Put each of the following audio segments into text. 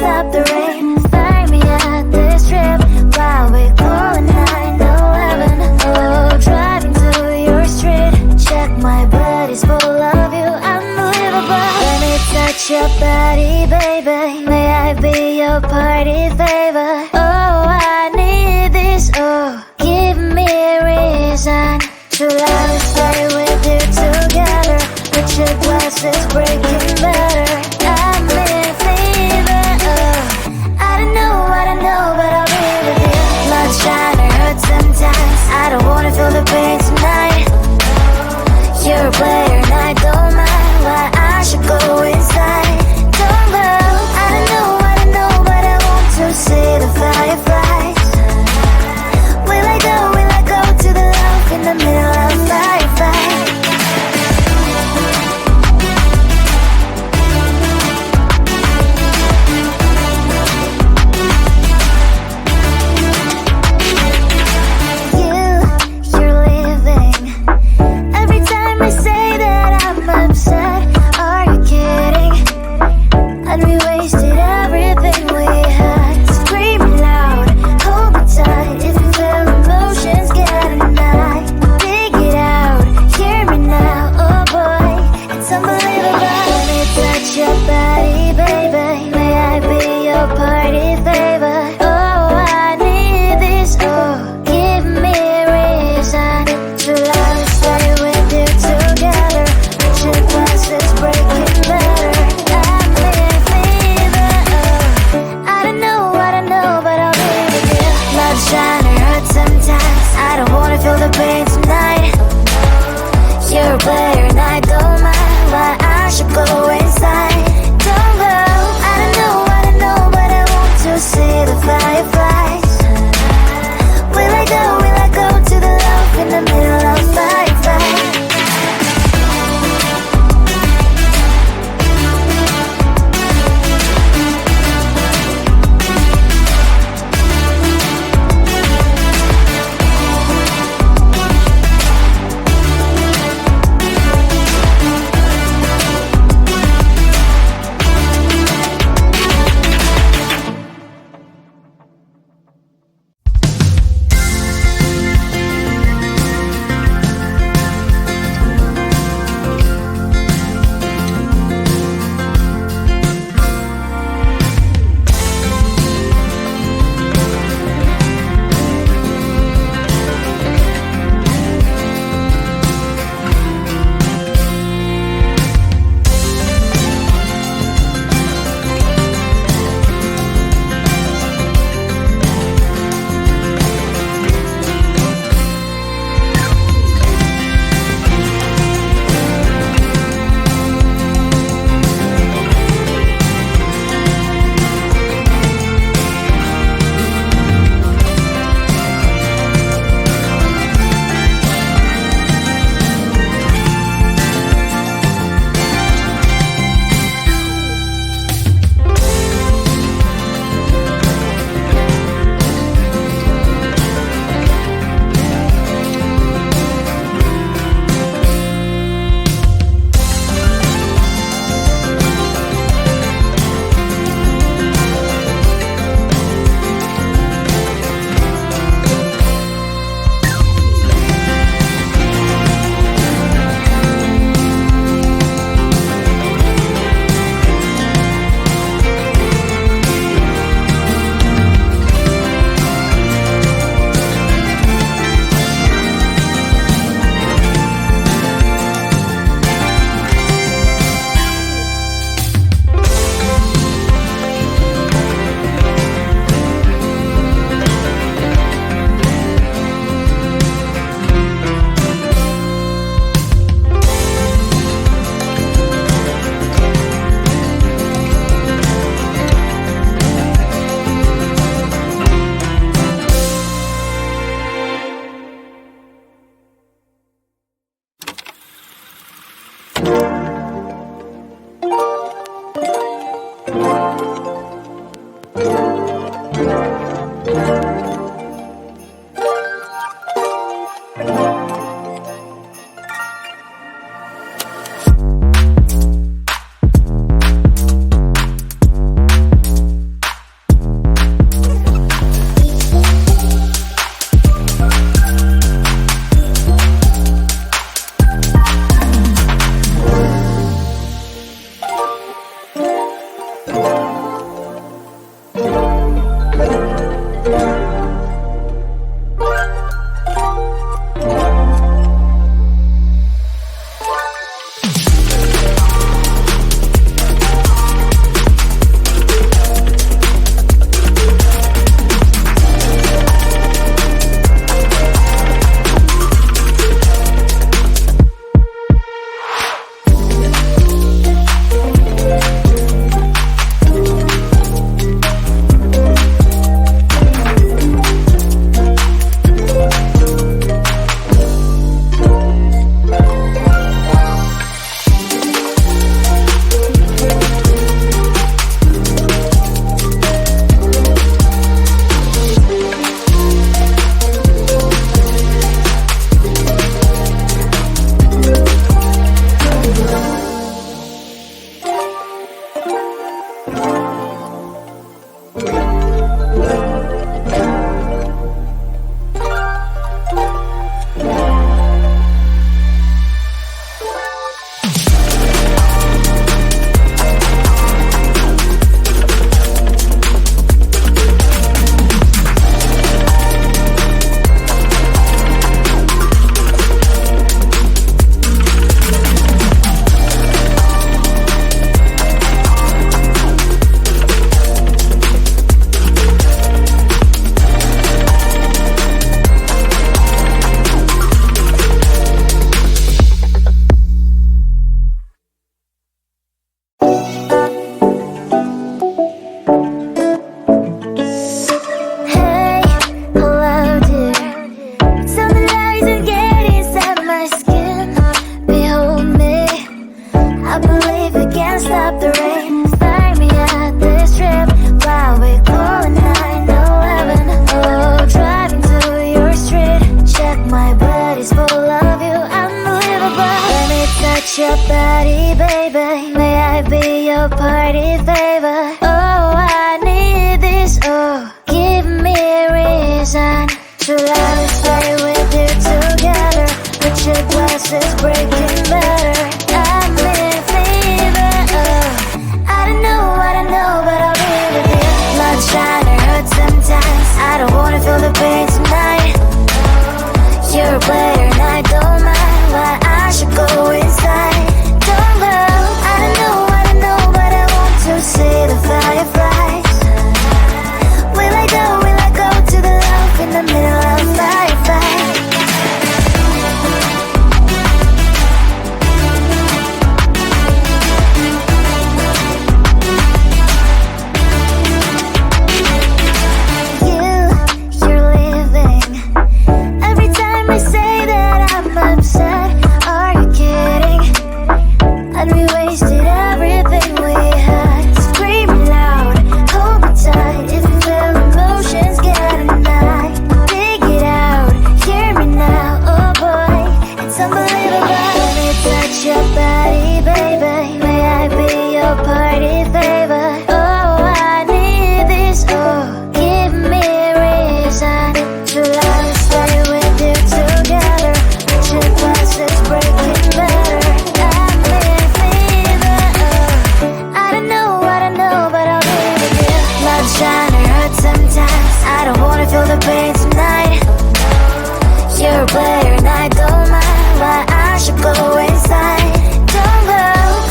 stop the rain. Find me at this trip while we calling 911. Oh, driving to your street. Check my body's full of you, unbelievable. Let me touch your body, baby. May I be your party favor? Oh, I need this. Oh, give me a reason to let me stay with you together. Put your glasses breaking better. I'm in fever. Oh, I don't know, but I'll be with you. Not trying to hurt sometimes. I don't wanna feel the pain tonight. You're a player and I don't mind. Why I should go inside. Don't go. I don't know, but I want to see sometimes. I don't wanna feel the pain tonight. You're a player and I don't mind why I should go inside. Don't go, I don't know, but I want to see the fireflies. Will I go to the love in the middle of firefight? You're leaving. Every time I say that I'm upset, are you kidding? And we wasted everything we had. Screaming loud, hold me tight. If you feel emotions getting high, dig it out, hear me now. Oh boy, it's unbelievable. Let me touch your body, baby. May I be your party favor? Oh, I need this. Oh, give me a reason to love and stay with you together. Your glass is breaking better. I'm in fever. I don't know, but I'll be with you. Love's trying to hurt sometimes. I don't wanna feel the pain tonight. You're a player and I don't mind why I should go inside. Don't go,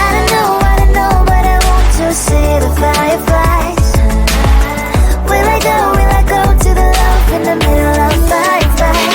I don't know, but I want to see the fireflies. Will I go to the love in the middle of firefight?